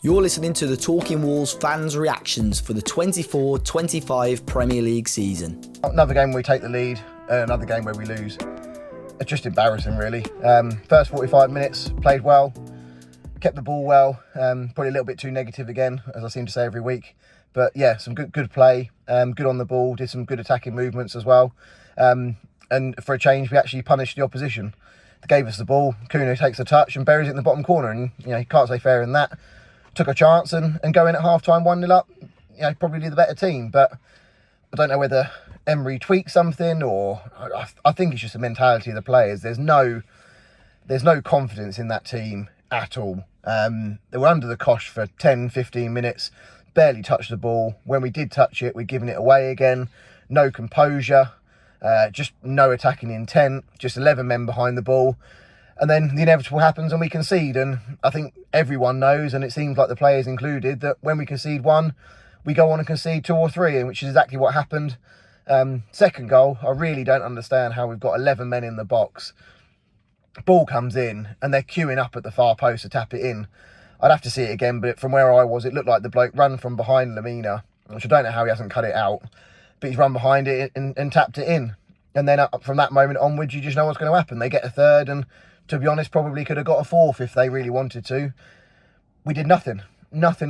You're listening to the Talking Walls fans' reactions for the 24-25 Premier League season. Another game where we take the lead, another game where we lose. It's just embarrassing, really. First 45 minutes, played well, kept the ball well, probably a little bit too negative again, as I seem to say every week. But yeah, some good play, good on the ball, did some good attacking movements as well. And for a change, we actually punished the opposition. They gave us the ball, Kuno takes a touch and buries it in the bottom corner, and you can't say fair in that. Took a chance and go in at half-time 1-0 up, probably the better team. But I don't know whether Emery tweaked something, or I think it's just the mentality of the players. There's no confidence in that team at all. They were under the cosh for 10-15 minutes, barely touched the ball. When we did touch it, we'd given it away again. No composure, just no attacking intent, just 11 men behind the ball. And then the inevitable happens and we concede. And I think everyone knows, and it seems like the players included, that when we concede one, we go on and concede 2 or 3, which is exactly what happened. Second goal, I really don't understand how we've got 11 men in the box. Ball comes in and they're queuing up at the far post to tap it in. I'd have to see it again, but from where I was, it looked like the bloke ran from behind Lamina, which I don't know how he hasn't cut it out, but he's run behind it and tapped it in. And then from that moment onwards, you just know what's going to happen. They get a third, and to be honest, probably could have got a fourth if they really wanted to. We did nothing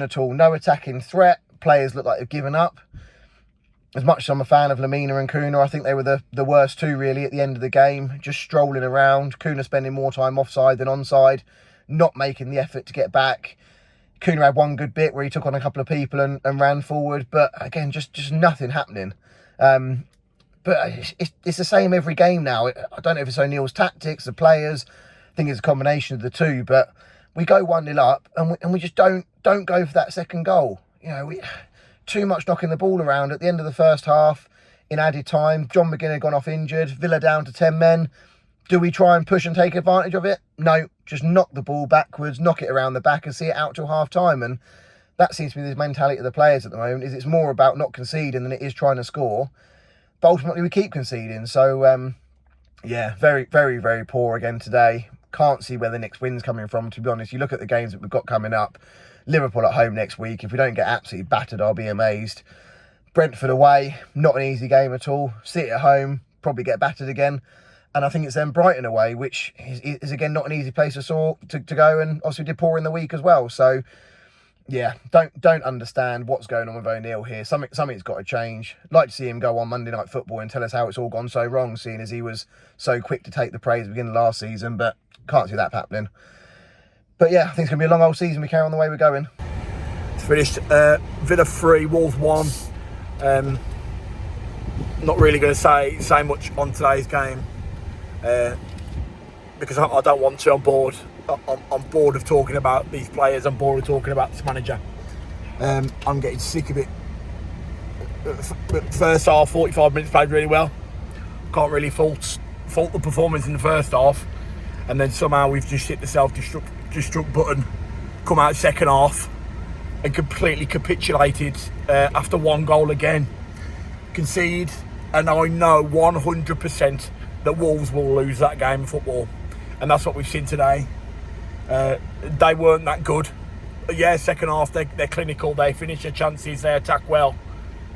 at all. No attacking threat. Players look like they've given up. As much as I'm a fan of Lamina and Kuna, I think they were the worst two really at the end of the game. Just strolling around. Kuna spending more time offside than onside. Not making the effort to get back. Kuna had one good bit where he took on a couple of people and ran forward. But again, just nothing happening. But it's the same every game now. I don't know if it's O'Neill's tactics, the players. I think it's a combination of the two. But we go 1-0 up and we just don't go for that second goal. We too much knocking the ball around at the end of the first half. In added time, John McGinn had gone off injured. Villa down to 10 men. Do we try and push and take advantage of it? No, just knock the ball backwards, knock it around the back and see it out till half time. And that seems to be the mentality of the players at the moment. Is it's more about not conceding than it is trying to score. But ultimately we keep conceding. So yeah, very, very, very poor again today. Can't see where the next win's coming from, to be honest. You look at the games that we've got coming up. Liverpool at home next week. If we don't get absolutely battered, I'll be amazed. Brentford away, not an easy game at all. City at home, probably get battered again. And I think it's then Brighton away, which is again not an easy place to go. And obviously did poor in the week as well. So yeah, don't understand what's going on with O'Neill here. Something's got to change. Like to see him go on Monday Night Football and tell us how it's all gone so wrong, seeing as he was so quick to take the praise at the beginning of last season. But can't see that happening. But yeah, I think it's going to be a long old season. We carry on the way we're going. It's finished Villa 3, Wolves 1. Not really going to say much on today's game because I don't want to. I'm bored. I'm bored of talking about these players. I'm bored of talking about this manager. I'm getting sick of it. First half, 45 minutes played really well. Can't really fault the performance in the first half. And then somehow we've just hit the self-destruct button, come out second half and completely capitulated after one goal again. Concede, and I know 100% that Wolves will lose that game of football. And that's what we've seen today. They weren't that good. Yeah, second half they're clinical, they finish their chances, they attack well.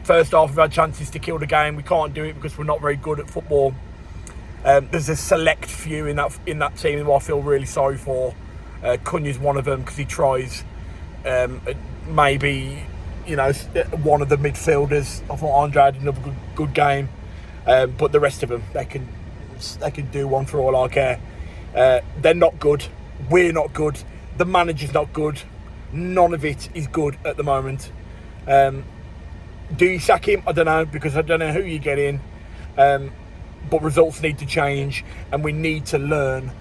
First half we've had chances to kill the game. We can't do it because we're not very good at football. There's a select few in that team who I feel really sorry for. Cunha's one of them because he tries. Maybe one of the midfielders. I thought Andre had another good game, but the rest of them they can do one for all I care. They're not good. We're not good. The manager's not good. None of it is good at the moment. Do you sack him? I don't know, because I don't know who you get in. But results need to change, and we need to learn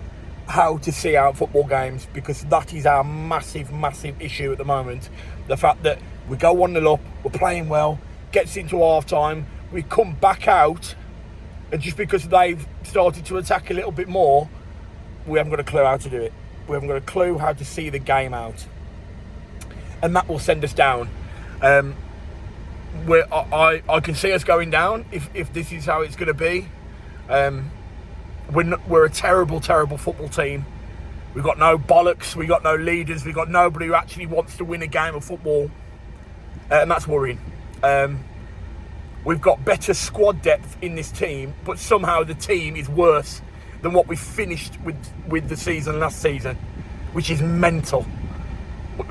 how to see out football games, because that is our massive, massive issue at the moment. The fact that we go 1-0 up, we're playing well, gets into half time, we come back out, and just because they've started to attack a little bit more, we haven't got a clue how to do it. We haven't got a clue how to see the game out, and that will send us down. I can see us going down if this is how it's going to be. We're a terrible, terrible football team. We've got no bollocks, we've got no leaders, we've got nobody who actually wants to win a game of football. And that's worrying. We've got better squad depth in this team, but somehow the team is worse than what we finished with the season last season, which is mental.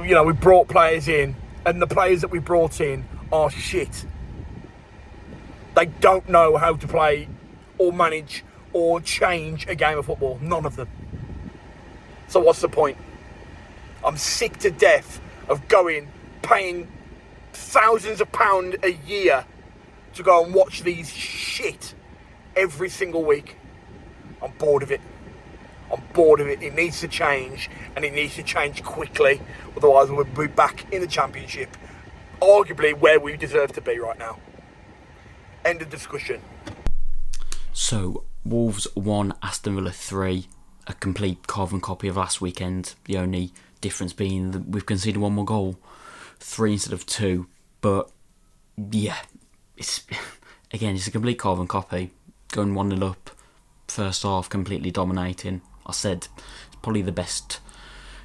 You know, we brought players in, and the players that we brought in are shit. They don't know how to play or manage or change a game of football. None of them. So what's the point? I'm sick to death of paying thousands of pounds a year to go and watch these shit every single week. I'm bored of it. I'm bored of it. It needs to change, and it needs to change quickly. Otherwise, we'll be back in the Championship, arguably where we deserve to be right now. End of discussion. So, Wolves 1, Aston Villa 3. A complete carbon copy of last weekend. The only difference being that we've conceded one more goal. 3 instead of 2. But, yeah, it's a complete carbon copy. Going 1-0 up. First half, completely dominating. I said it's probably the best.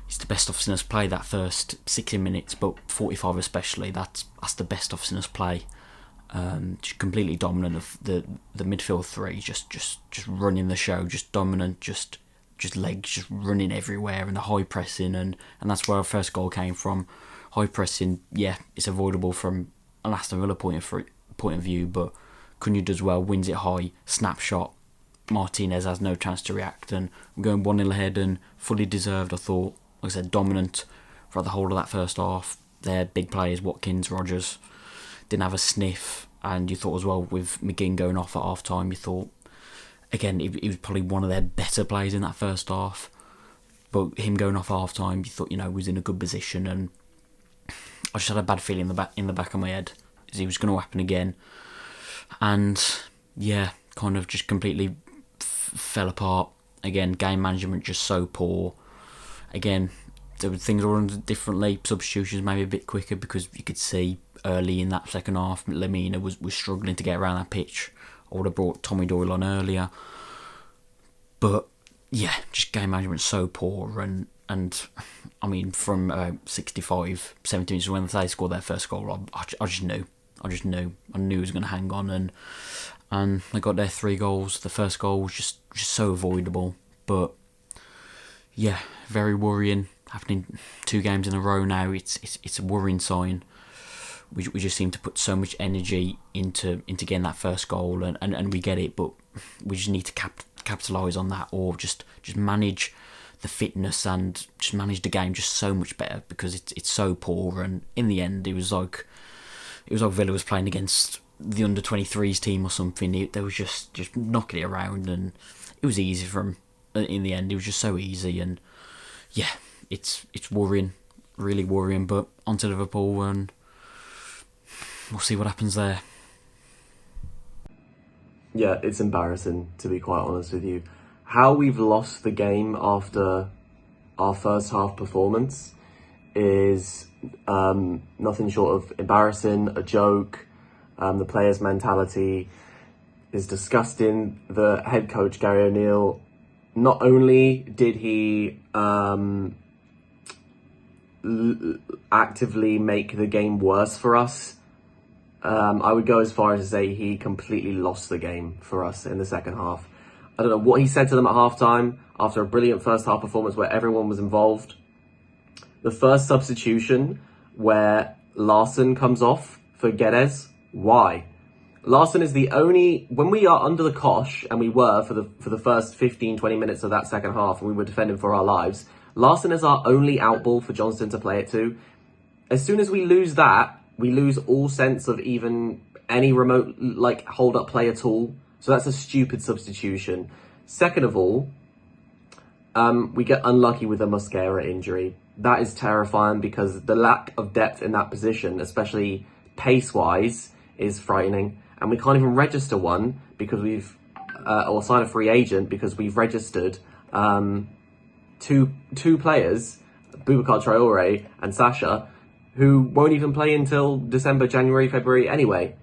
It's the best I've seen us play that first 60 minutes, but 45 especially. That's the best I've seen us play. Just completely dominant of the midfield three, just running the show, just dominant, just legs, just running everywhere, and the high pressing, and that's where our first goal came from. High pressing, yeah, it's avoidable from an Aston Villa point of view, but Cunha does well, wins it high, snapshot. Martinez has no chance to react, and we're going 1-0 ahead, and fully deserved, I thought. Like I said, dominant throughout the whole of that first half. They're big players, Watkins, Rodgers, didn't have a sniff, and you thought as well with McGinn going off at half time, you thought, again, he was probably one of their better players in that first half, but him going off at half time, you thought, he was in a good position, and I just had a bad feeling in the back of my head as he was going to happen again, and yeah, kind of just completely fell apart. Again, game management just so poor. Again, there were things all done differently. Substitutions maybe a bit quicker, because you could see early in that second half Lemina was struggling to get around that pitch. I would have brought Tommy Doyle on earlier, but yeah, just game management so poor, and I mean from 65, 70 minutes when they scored their first goal, I just knew it was going to hang on, and they got their 3 goals. The first goal was just so avoidable, but yeah, very worrying. Happening 2 games in a row now, it's a worrying sign. We just seem to put so much energy into getting that first goal, and we get it, but we just need to capitalise on that, or just manage the fitness and just manage the game just so much better, because it's so poor. And in the end, it was like Villa was playing against the under-23s team or something. They was just knocking it around, and it was easy for them. In the end, it was just so easy, and yeah, it's worrying, really worrying. But on to Liverpool, and we'll see what happens there. Yeah, it's embarrassing, to be quite honest with you. How we've lost the game after our first half performance is nothing short of embarrassing, a joke. The players' mentality is disgusting. The head coach, Gary O'Neill, not only did he actively make the game worse for us, I would go as far as to say he completely lost the game for us in the second half. I don't know what he said to them at half-time after a brilliant first half performance where everyone was involved. The first substitution where Larsson comes off for Guedes, why? Larsson is the only, when we are under the cosh, and we were for the first 15-20 minutes of that second half, and we were defending for our lives, Larsson is our only outball for Johnston to play it to. As soon as we lose that, we lose all sense of even any remote hold-up play at all. So that's a stupid substitution. Second of all, we get unlucky with a Mosquera injury. That is terrifying, because the lack of depth in that position, especially pace-wise, is frightening. And we can't even register one because or sign a free agent, because we've registered two players, Boubacar Traore and Sasha, who won't even play until December, January, February anyway.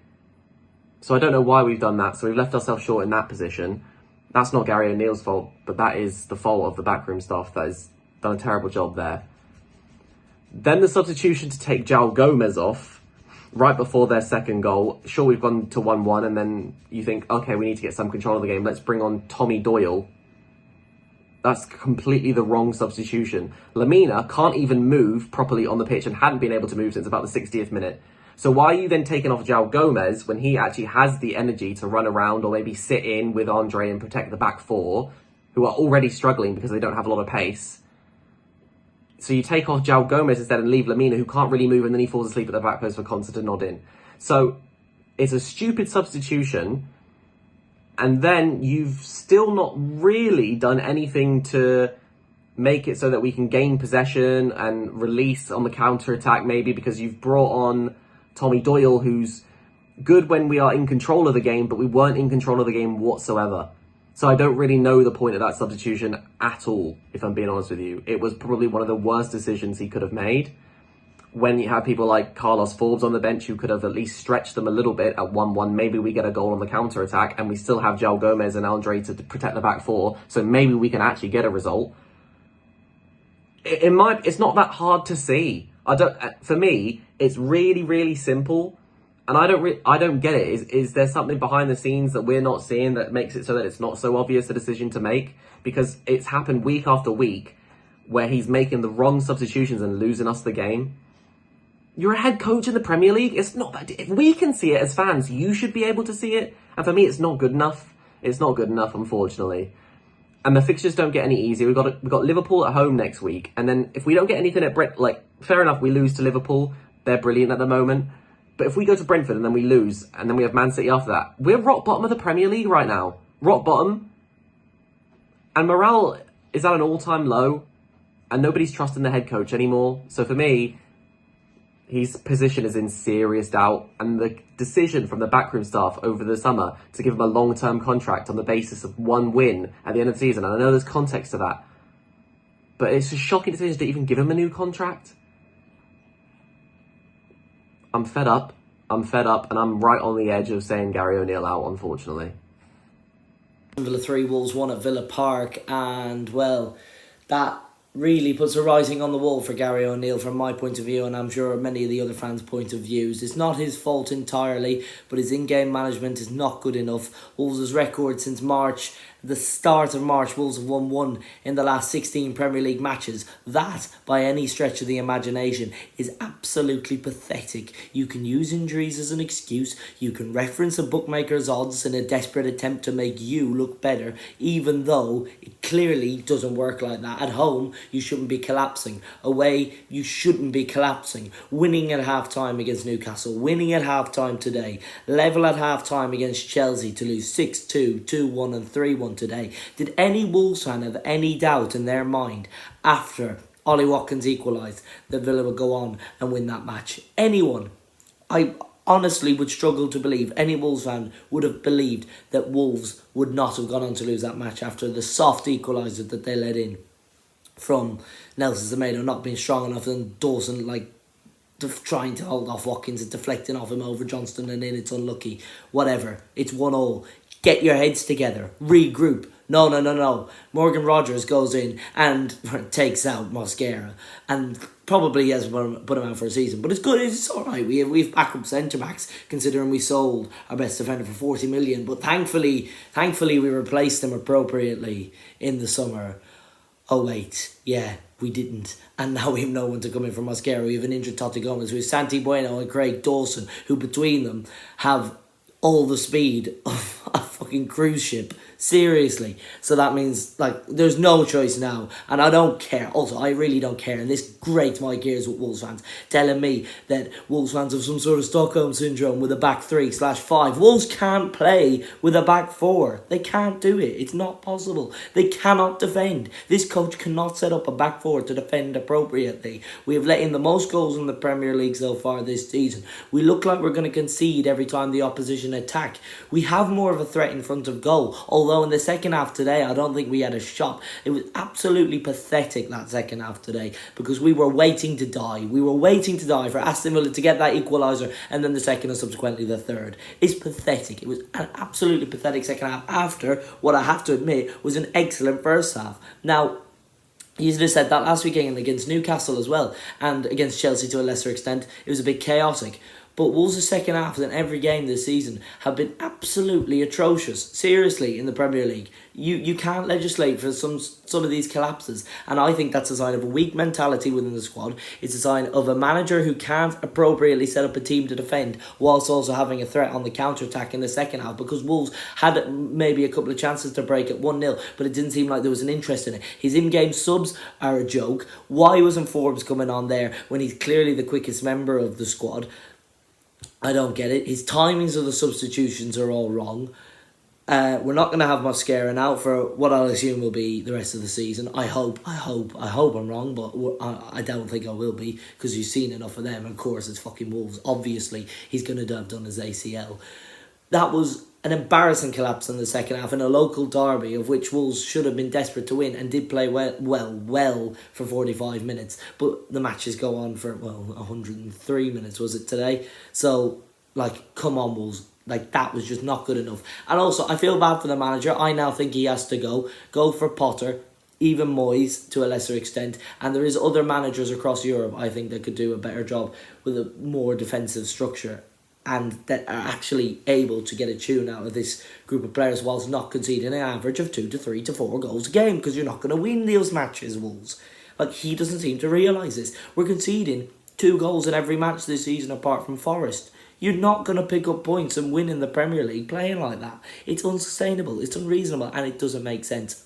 So I don't know why we've done that. So we've left ourselves short in that position. That's not Gary O'Neill's fault, but that is the fault of the backroom staff. That is Done a terrible job there. Then the substitution to take João Gomez off right before their second goal. Sure, we've gone to 1-1, and then you think, okay, we need to get some control of the game. Let's bring on Tommy Doyle. That's completely the wrong substitution. Lamina can't even move properly on the pitch and hadn't been able to move since about the 60th minute. So why are you then taking off João Gomez when he actually has the energy to run around or maybe sit in with Andre and protect the back four, who are already struggling because they don't have a lot of pace? So you take off João Gomez instead and leave Lamina, who can't really move, and then he falls asleep at the back post for Consa to nod in. So it's a stupid substitution. And then you've still not really done anything to make it so that we can gain possession and release on the counter-attack, maybe because you've brought on Tommy Doyle, who's good when we are in control of the game, but we weren't in control of the game whatsoever. So I don't really know the point of that substitution at all, if I'm being honest with you. It was probably one of the worst decisions he could have made. When you have people like Carlos Forbes on the bench who could have at least stretched them a little bit at 1-1, maybe we get a goal on the counter-attack and we still have João Gomez and Andre to protect the back four, so maybe we can actually get a result. It's not that hard to see. For me, it's really, really simple, and I don't get it. Is there something behind the scenes that we're not seeing that makes it so that it's not so obvious a decision to make? Because it's happened week after week where he's making the wrong substitutions and losing us the game. You're a head coach in the Premier League. It's not that. If we can see it as fans, you should be able to see it. And for me, it's not good enough. It's not good enough, unfortunately. And the fixtures don't get any easier. We've got Liverpool at home next week, and then if we don't get anything at fair enough, we lose to Liverpool. They're brilliant at the moment. But if we go to Brentford and then we lose, and then we have Man City after that, we're rock bottom of the Premier League right now. Rock bottom. And morale is at an all-time low, and nobody's trusting the head coach anymore. So for me, his position is in serious doubt, and the decision from the backroom staff over the summer to give him a long-term contract on the basis of one win at the end of the season, and I know there's context to that, but it's a shocking decision to even give him a new contract. I'm fed up, and I'm right on the edge of saying Gary O'Neill out, unfortunately. Villa 3, Wolves 1 at Villa Park, and well, that really puts a writing on the wall for Gary O'Neill from my point of view, and I'm sure many of the other fans' point of views. It's not his fault entirely, but his in-game management is not good enough. Wolves' record since March, the start of March, Wolves have won 1 in the last 16 Premier League matches. That, by any stretch of the imagination, is absolutely pathetic. You can use injuries as an excuse. You can reference a bookmaker's odds in a desperate attempt to make you look better, even though it clearly doesn't work like that. At home, you shouldn't be collapsing. Away, you shouldn't be collapsing. Winning at half-time against Newcastle. Winning at half-time today. Level at half-time against Chelsea to lose 6-2, 2-1 and 3-1 today. Did any Wolves fan have any doubt in their mind after Ollie Watkins equalised that Villa would go on and win that match? Anyone? I honestly would struggle to believe any Wolves fan would have believed that Wolves would not have gone on to lose that match after the soft equaliser that they let in from Nelson Semedo not being strong enough, and Dawson trying to hold off Watkins and deflecting off him over Johnston, and then it's unlucky. Whatever. It's 1-1. Get your heads together. Regroup. No. Morgan Rogers goes in and takes out Mosquera, and probably has put him out for a season. But it's good. It's all right. We've backup centre backs, considering we sold our best defender for 40 million. But thankfully we replaced them appropriately in the summer. Oh wait, yeah, we didn't. And now we have no one to come in for Mosquera. We have an injured Totti Gomez. We have Santi Bueno and Craig Dawson, who between them have all the speed of a fucking cruise ship. Seriously. So that means, there's no choice now. And I don't care. Also, I really don't care. And this grates my gears with Wolves fans telling me that Wolves fans have some sort of Stockholm syndrome with a back 3/5. Wolves can't play with a back 4. They can't do it. It's not possible. They cannot defend. This coach cannot set up a back 4 to defend appropriately. We have let in the most goals in the Premier League so far this season. We look like we're going to concede every time the opposition attack. We have more of a threat in front of goal, although in the second half today, I don't think we had a shot. It was absolutely pathetic, that second half today, because we were waiting to die. We were waiting to die for Aston Villa to get that equaliser, and then the second and subsequently the third. It's pathetic. It was an absolutely pathetic second half after what I have to admit was an excellent first half. Now, You should have said that last weekend against Newcastle as well, and against Chelsea to a lesser extent. It was a bit chaotic. But Wolves' second halves in every game this season have been absolutely atrocious. Seriously, in the Premier League. You can't legislate for some of these collapses. And I think that's a sign of a weak mentality within the squad. It's a sign of a manager who can't appropriately set up a team to defend whilst also having a threat on the counter-attack in the second half. Because Wolves had maybe a couple of chances to break at 1-0, but it didn't seem like there was an interest in it. His in-game subs are a joke. Why wasn't Forbes coming on there when he's clearly the quickest member of the squad? I don't get it. His timings of the substitutions are all wrong. We're not going to have Mosquera out for what I'll assume will be the rest of the season. I hope I'm wrong, but I don't think I will be, because you've seen enough of them. Of course, it's fucking Wolves. Obviously, he's going to have done his ACL. That was an embarrassing collapse in the second half in a local derby of which Wolves should have been desperate to win and did play well for 45 minutes. But the matches go on for, 103 minutes, was it today? So, come on, Wolves. That was just not good enough. And also, I feel bad for the manager. I now think he has to go for Potter, even Moyes to a lesser extent. And there is other managers across Europe, I think, that could do a better job with a more defensive structure and that are actually able to get a tune out of this group of players whilst not conceding an average of 2 to 3 to 4 goals a game, because you're not going to win those matches, Wolves. He doesn't seem to realise this. We're conceding 2 goals in every match this season apart from Forest. You're not going to pick up points and win in the Premier League playing like that. It's unsustainable, it's unreasonable, and it doesn't make sense.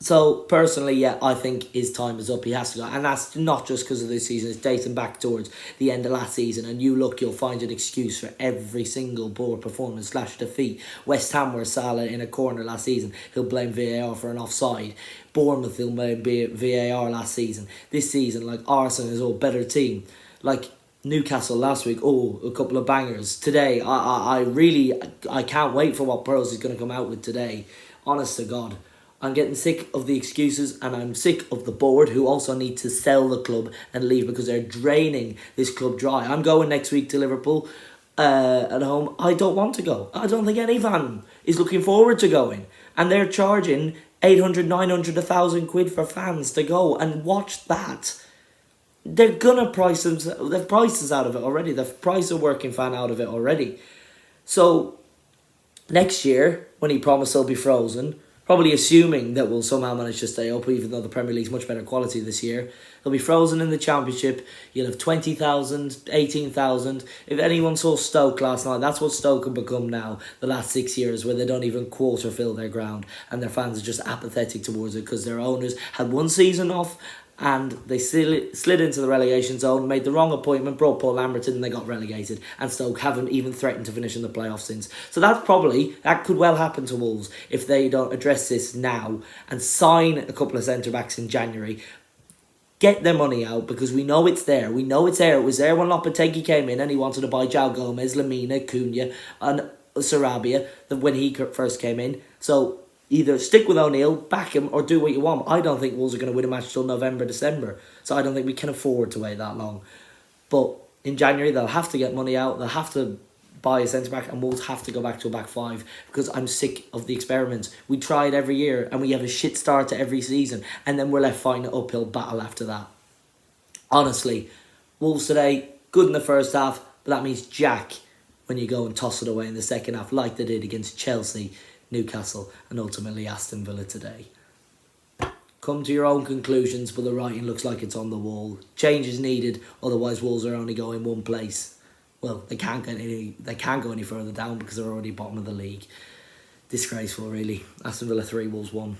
So, personally, I think his time is up. He has to go. And that's not just because of this season. It's dating back towards the end of last season. And you'll find an excuse for every single poor performance / defeat. West Ham were Salah in a corner last season. He'll blame VAR for an offside. Bournemouth, he'll blame VAR last season. This season, Arsenal is a better team. Newcastle last week, a couple of bangers. Today, I can't wait for what Pearls is going to come out with today. Honest to God. I'm getting sick of the excuses, and I'm sick of the board, who also need to sell the club and leave because they're draining this club dry. I'm going next week to Liverpool at home. I don't want to go. I don't think any fan is looking forward to going. And they're charging 800, 900, 1,000 quid for fans to go and watch that. They're going to price them. They've priced us out of it already. They've priced a working fan out of it already. So, next year, when he promised they'll be frozen, probably assuming that we'll somehow manage to stay up, even though the Premier League's much better quality this year. They'll be frozen in the Championship. You'll have 20,000, 18,000. If anyone saw Stoke last night, that's what Stoke have become now, the last 6 years, where they don't even quarter fill their ground, and their fans are just apathetic towards it because their owners had one season off, and they slid into the relegation zone, made the wrong appointment, brought Paul Lambert in, and they got relegated. And Stoke haven't even threatened to finish in the playoffs since. So that could well happen to Wolves if they don't address this now and sign a couple of centre-backs in January. Get their money out, because we know it's there. We know it's there. It was there when Lopetegui came in and he wanted to buy João Gomez, Lamina, Cunha and Sarabia when he first came in. So either stick with O'Neill, back him, or do what you want. I don't think Wolves are going to win a match till November, December. So I don't think we can afford to wait that long. But in January, they'll have to get money out. They'll have to buy a centre-back, and Wolves have to go back to a back five, because I'm sick of the experiments. We try it every year, and we have a shit start to every season, and then we're left fighting an uphill battle after that. Honestly, Wolves today, good in the first half, but that means jack when you go and toss it away in the second half, like they did against Chelsea, Newcastle and ultimately Aston Villa today. Come to your own conclusions, but the writing looks like it's on the wall. Change is needed, otherwise Wolves are only going one place. Well, they can't go any further down because they're already bottom of the league. Disgraceful, really. Aston Villa 3, Wolves 1.